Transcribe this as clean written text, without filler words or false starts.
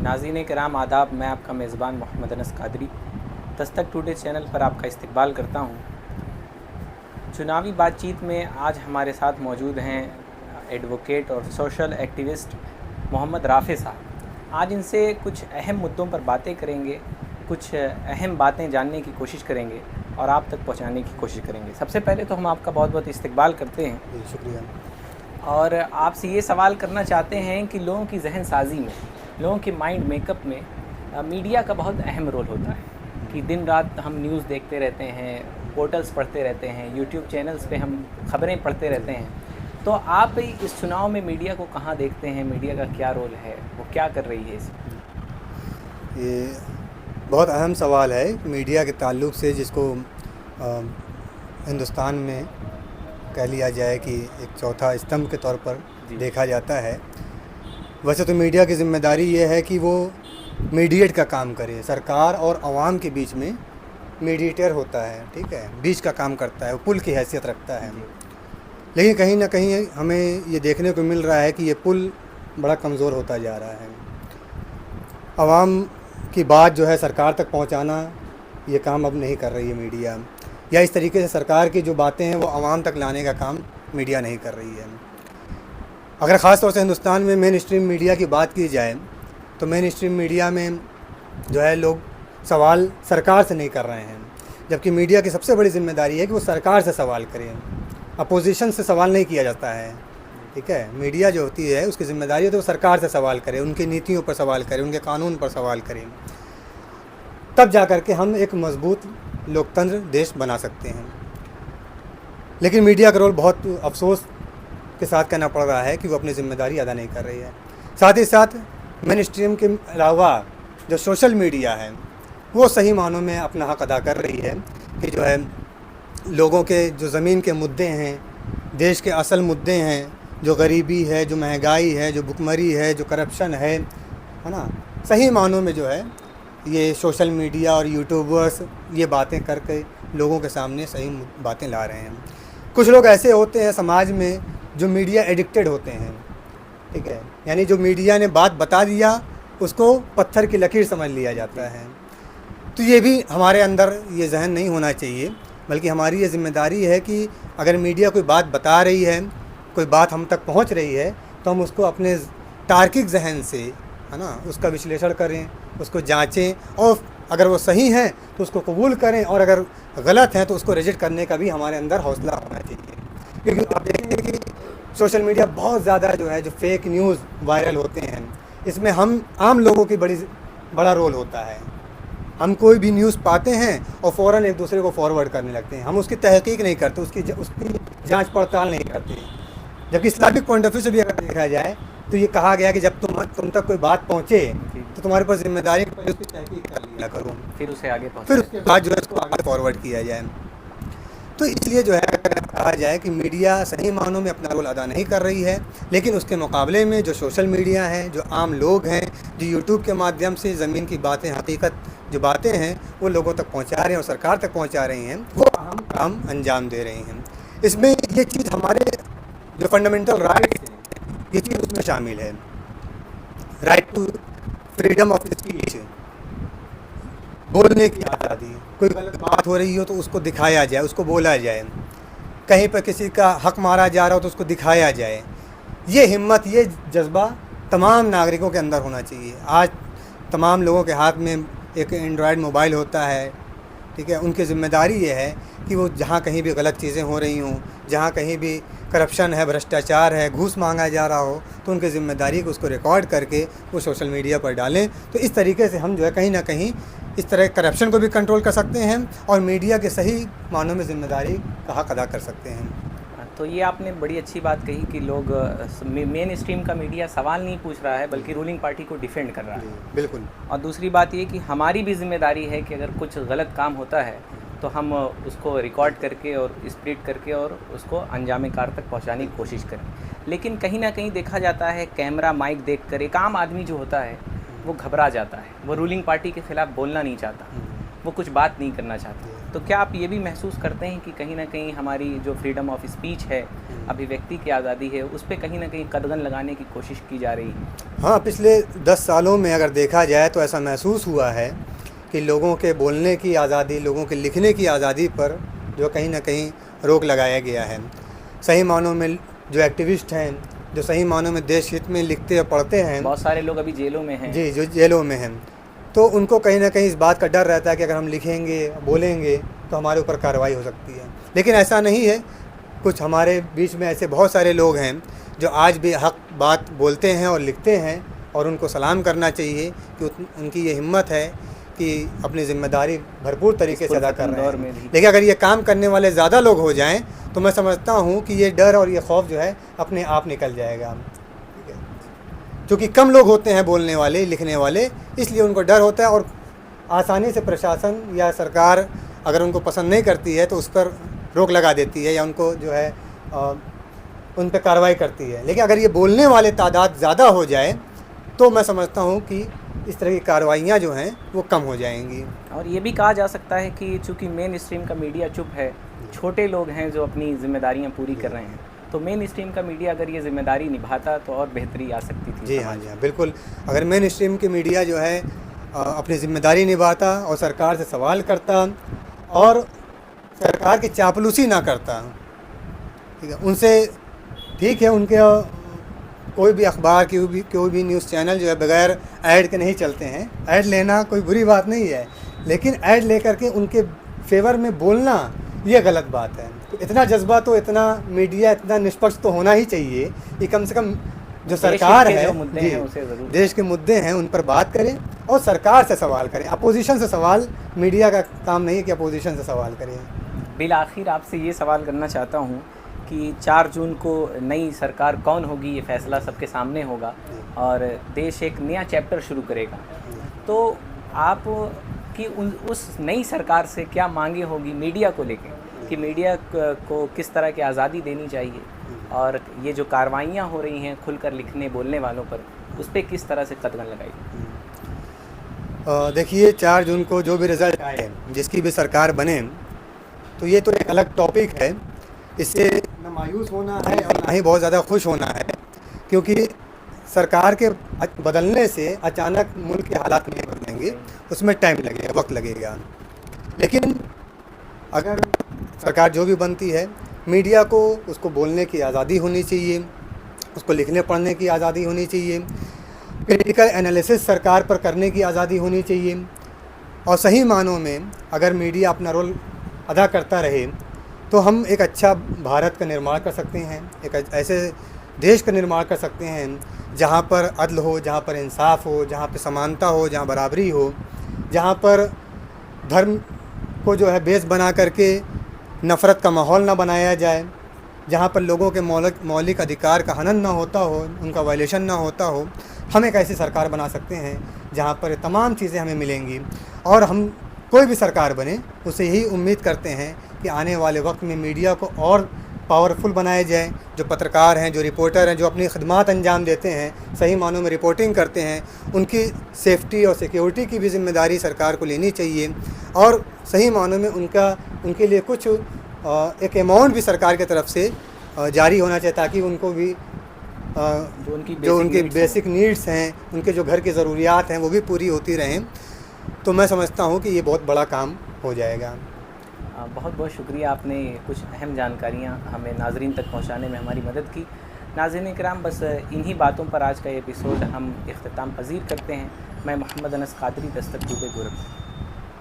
नाज़रीन किराम आदाब, मैं आपका मेज़बान मोहम्मद अनस कादरी दस्तक टुडे चैनल पर आपका इस्तकबाल करता हूँ। चुनावी बातचीत में आज हमारे साथ मौजूद हैं एडवोकेट और सोशल एक्टिविस्ट मोहम्मद राफ़े साहब। आज इनसे कुछ अहम मुद्दों पर बातें करेंगे, कुछ अहम बातें जानने की कोशिश करेंगे और आप तक पहुँचाने की कोशिश करेंगे। सबसे पहले तो हम आपका बहुत बहुत इस्तकबाल करते हैं। शुक्रिया। और आपसे ये सवाल करना चाहते हैं कि लोगों की जहन साजी में, लोगों के माइंड मेकअप में मीडिया का बहुत अहम रोल होता है कि दिन रात हम न्यूज़ देखते रहते हैं, पोर्टल्स पढ़ते रहते हैं, यूट्यूब चैनल्स पे हम खबरें पढ़ते रहते हैं। तो आप इस चुनाव में मीडिया को कहाँ देखते हैं? मीडिया का क्या रोल है, वो क्या कर रही है इसमें? ये बहुत अहम सवाल है मीडिया के ताल्लुक़ से, जिसको हिंदुस्तान में कह लिया जाए कि एक चौथा स्तंभ के तौर पर देखा जाता है। वैसे तो मीडिया की ज़िम्मेदारी ये है कि वो मीडिएट का काम करे, सरकार और आवाम के बीच में मीडिएटर होता है, ठीक है, बीच का काम करता है, वो पुल की हैसियत रखता है। लेकिन कहीं ना कहीं हमें ये देखने को मिल रहा है कि ये पुल बड़ा कमज़ोर होता जा रहा है। आवाम की बात जो है सरकार तक पहुंचाना, ये काम अब नहीं कर रही है मीडिया, या इस तरीके से सरकार की जो बातें हैं वो आवाम तक लाने का काम मीडिया नहीं कर रही है। अगर ख़ास तौर से हिंदुस्तान में मेन स्ट्रीम मीडिया की बात की जाए तो मेन स्ट्रीम मीडिया में जो है लोग सवाल सरकार से नहीं कर रहे हैं, जबकि मीडिया की सबसे बड़ी ज़िम्मेदारी है कि वो सरकार से सवाल करें। अपोजिशन से सवाल नहीं किया जाता है, ठीक है। मीडिया जो होती है उसकी ज़िम्मेदारी है तो वो सरकार से सवाल करे, उनकी नीतियों पर सवाल करे, उनके कानून पर सवाल करें, तब जा कर के हम एक मजबूत लोकतंत्र देश बना सकते हैं। लेकिन मीडिया का रोल बहुत अफसोस के साथ कहना पड़ रहा है कि वो अपनी ज़िम्मेदारी अदा नहीं कर रही है। साथ ही साथ मेन स्ट्रीम के अलावा जो सोशल मीडिया है वो सही मानों में अपना हक़ अदा कर रही है कि जो है लोगों के जो ज़मीन के मुद्दे हैं, देश के असल मुद्दे हैं, जो गरीबी है, जो महंगाई है, जो भुखमरी है, जो करप्शन है ना, सही मानों में जो है ये सोशल मीडिया और यूट्यूबर्स ये बातें करके लोगों के सामने सही बातें ला रहे हैं। कुछ लोग ऐसे होते हैं समाज में जो मीडिया एडिक्टेड होते हैं, ठीक है, यानी जो मीडिया ने बात बता दिया उसको पत्थर की लकीर समझ लिया जाता है। तो ये भी हमारे अंदर ये जहन नहीं होना चाहिए, बल्कि हमारी ये ज़िम्मेदारी है कि अगर मीडिया कोई बात बता रही है, कोई बात हम तक पहुंच रही है, तो हम उसको अपने तार्किक जहन से, है ना, उसका विश्लेषण करें, उसको जांचें और अगर वो सही है तो उसको कबूल करें, और अगर गलत है तो उसको रिजेक्ट करने का भी हमारे अंदर हौसला होना चाहिए। क्योंकि आप देखेंगे कि सोशल मीडिया बहुत ज़्यादा जो है जो फेक न्यूज़ वायरल होते हैं, इसमें हम आम लोगों की बड़ा रोल होता है। हम कोई भी न्यूज़ पाते हैं और फ़ौरन एक दूसरे को फॉरवर्ड करने लगते हैं, हम उसकी तहकीक नहीं करते, उसकी जांच पड़ताल नहीं करते। जबकि इस्लामिक पॉइंट ऑफ व्यू से भी अगर देखा जाए तो ये कहा गया कि जब तुम तक कोई बात पहुँचे तो तुम्हारे पास जिम्मेदारी है कि उसकी तहकीक कर लिया करो, फिर उसे आगे फिर उसके बाद जो है उसको आगे फॉरवर्ड किया जाए। तो इसलिए जो है अगर कहा जाए कि मीडिया सही मानों में अपना रोल अदा नहीं कर रही है, लेकिन उसके मुकाबले में जो सोशल मीडिया है, जो आम लोग हैं, जो यूट्यूब के माध्यम से ज़मीन की बातें, हकीकत जो बातें हैं वो लोगों तक पहुंचा रहे हैं और सरकार तक पहुंचा रही हैं, वो अहम काम अंजाम दे रही हैं। इसमें ये चीज़ हमारे जो फंडामेंटल राइट्स हैं ये चीज़ उसमें शामिल है। Right to freedom of speech, बोलने की आज़ादी, कोई गलत बात हो रही हो तो उसको दिखाया जाए, उसको बोला जाए, कहीं पर किसी का हक मारा जा रहा हो तो उसको दिखाया जाए। ये हिम्मत, ये जज्बा तमाम नागरिकों के अंदर होना चाहिए। आज तमाम लोगों के हाथ में एक एंड्रॉयड मोबाइल होता है, ठीक है। उनकी ज़िम्मेदारी ये है कि वो जहाँ कहीं भी गलत चीज़ें हो रही हों, जहाँ कहीं भी करप्शन है, भ्रष्टाचार है, घूस मांगा जा रहा हो, तो उनकी ज़िम्मेदारी को उसको रिकॉर्ड करके वो सोशल मीडिया पर डालें। तो इस तरीके से हम जो है कहीं ना कहीं इस तरह करप्शन को भी कंट्रोल कर सकते हैं और मीडिया के सही मानों में ज़िम्मेदारी का हक़ अदा कर सकते हैं। तो ये आपने बड़ी अच्छी बात कही कि लोग मेन स्ट्रीम का मीडिया सवाल नहीं पूछ रहा है बल्कि रूलिंग पार्टी को डिफेंड कर रहा है। बिल्कुल। और दूसरी बात ये कि हमारी भी जिम्मेदारी है कि अगर कुछ गलत काम होता है तो हम उसको रिकॉर्ड करके और स्प्लिट करके और उसको अंजाम कार तक पहुंचाने की कोशिश करें। लेकिन कहीं ना कहीं देखा जाता है कैमरा माइक देखकर एक आम आदमी जो होता है वो घबरा जाता है, वो रूलिंग पार्टी के ख़िलाफ़ बोलना नहीं चाहता, वो कुछ बात नहीं करना चाहता। तो क्या आप ये भी महसूस करते हैं कि कहीं ना कहीं हमारी जो फ्रीडम ऑफ स्पीच है, अभिव्यक्ति की आज़ादी है, उस पर कहीं ना कहीं कदगन लगाने की कोशिश की जा रही है? हाँ, पिछले 10 सालों में अगर देखा जाए तो ऐसा महसूस हुआ है कि लोगों के बोलने की आज़ादी, लोगों के लिखने की आज़ादी पर जो कहीं ना कहीं रोक लगाया गया है। सही मानों में जो एक्टिविस्ट हैं, जो सही मानों में देश हित में लिखते और पढ़ते हैं, बहुत सारे लोग अभी जेलों में हैं। जी, जो जेलों में हैं, तो उनको कहीं ना कहीं इस बात का डर रहता है कि अगर हम लिखेंगे, बोलेंगे तो हमारे ऊपर कार्रवाई हो सकती है। लेकिन ऐसा नहीं है। कुछ हमारे बीच में ऐसे बहुत सारे लोग हैं जो आज भी हक बात बोलते हैं और लिखते हैं, और उनको सलाम करना चाहिए कि उनकी ये हिम्मत है कि अपनी ज़िम्मेदारी भरपूर तरीके से अदा कर रहे हैं। लेकिन अगर ये काम करने वाले ज़्यादा लोग हो जाएं तो मैं समझता हूँ कि ये डर और ये खौफ जो है अपने आप निकल जाएगा। ठीक है, क्योंकि कम लोग होते हैं बोलने वाले, लिखने वाले, इसलिए उनको डर होता है और आसानी से प्रशासन या सरकार अगर उनको पसंद नहीं करती है तो उस पर रोक लगा देती है या उनको जो है उन पर कार्रवाई करती है। लेकिन अगर ये बोलने वाले तादाद ज़्यादा हो जाए तो मैं समझता हूँ कि इस तरह की कार्रवाइयाँ जो हैं वो कम हो जाएंगी। और ये भी कहा जा सकता है कि चूँकि मेन स्ट्रीम का मीडिया चुप है, छोटे लोग हैं जो अपनी जिम्मेदारियाँ पूरी कर रहे हैं, तो मेन स्ट्रीम का मीडिया अगर ये जिम्मेदारी निभाता तो और बेहतरी आ सकती थी। जी हाँ, बिल्कुल। अगर मेन स्ट्रीम की मीडिया जो है अपनी जिम्मेदारी निभाता और सरकार से सवाल करता और सरकार की चापलूसी ना करता, ठीक है, उनसे ठीक है, उनके कोई भी अखबार कोई भी न्यूज़ चैनल जो है बगैर ऐड के नहीं चलते हैं। ऐड लेना कोई बुरी बात नहीं है, लेकिन ऐड लेकर के उनके फेवर में बोलना ये गलत बात है। तो इतना जज्बा तो इतना मीडिया इतना निष्पक्ष तो होना ही चाहिए कि कम से कम जो सरकार है, देश के मुद्दे हैं उन पर बात करें और सरकार से सवाल करें। अपोजिशन से सवाल मीडिया का काम नहीं है कि अपोजिशन से सवाल करें। बिल आखिर आपसे ये सवाल करना चाहता हूँ कि 4 जून को नई सरकार कौन होगी ये फैसला सबके सामने होगा और देश एक नया चैप्टर शुरू करेगा, तो आप कि उस नई सरकार से क्या मांगे होगी मीडिया को लेकर कि मीडिया को किस तरह की आज़ादी देनी चाहिए और ये जो कार्रवाइयाँ हो रही हैं खुलकर लिखने बोलने वालों पर, उस पर किस तरह से कदम लगाएगी? देखिए, 4 जून को जो भी रिज़ल्ट आए, जिसकी भी सरकार बने, तो ये तो एक अलग टॉपिक है। इससे न मायूस होना है और ना ही बहुत ज़्यादा खुश होना है, क्योंकि सरकार के बदलने से अचानक मुल्क के हालात नहीं बदलेंगे, उसमें टाइम लगेगा, वक्त लगेगा। लेकिन अगर सरकार जो भी बनती है, मीडिया को उसको बोलने की आज़ादी होनी चाहिए, उसको लिखने पढ़ने की आज़ादी होनी चाहिए, क्रिटिकल एनालिसिस सरकार पर करने की आज़ादी होनी चाहिए। और सही मानों में अगर मीडिया अपना रोल अदा करता रहे तो हम एक अच्छा भारत का निर्माण कर सकते हैं, एक ऐसे देश का निर्माण कर सकते हैं जहाँ पर अदल हो, जहाँ पर इंसाफ हो, जहाँ पर समानता हो, जहाँ बराबरी हो, जहाँ पर धर्म को जो है बेस बना करके नफ़रत का माहौल ना बनाया जाए, जहाँ पर लोगों के मौलिक अधिकार का हनन ना होता हो, उनका वायलेशन ना होता हो। हम एक ऐसी सरकार बना सकते हैं जहाँ पर तमाम चीज़ें हमें मिलेंगी। और हम कोई भी सरकार बने उसे यही उम्मीद करते हैं कि आने वाले वक्त में मीडिया को और पावरफुल बनाया जाए। जो पत्रकार हैं, जो रिपोर्टर हैं, जो अपनी खदमात अंजाम देते हैं, सही मानों में रिपोर्टिंग करते हैं, उनकी सेफ्टी और सिक्योरिटी की भी जिम्मेदारी सरकार को लेनी चाहिए। और सही मानों में उनके लिए कुछ एक अमाउंट भी सरकार की तरफ से जारी होना चाहिए, ताकि उनको भी जो उनकी बेसिक नीड्स हैं, उनके जो घर की ज़रूरियात हैं, वो भी पूरी होती रहें। तो मैं समझता हूँ कि ये बहुत बड़ा काम हो जाएगा। बहुत बहुत शुक्रिया, आपने कुछ अहम जानकारियाँ हमें नाज़रीन तक पहुँचाने में हमारी मदद की। नाज़रीन किराम, बस इन्हीं बातों पर आज का एपिसोड हम इख्तिताम पजीर करते हैं। मैं मोहम्मद अनस कादरी, दस्तक टुडे गोरखपुर।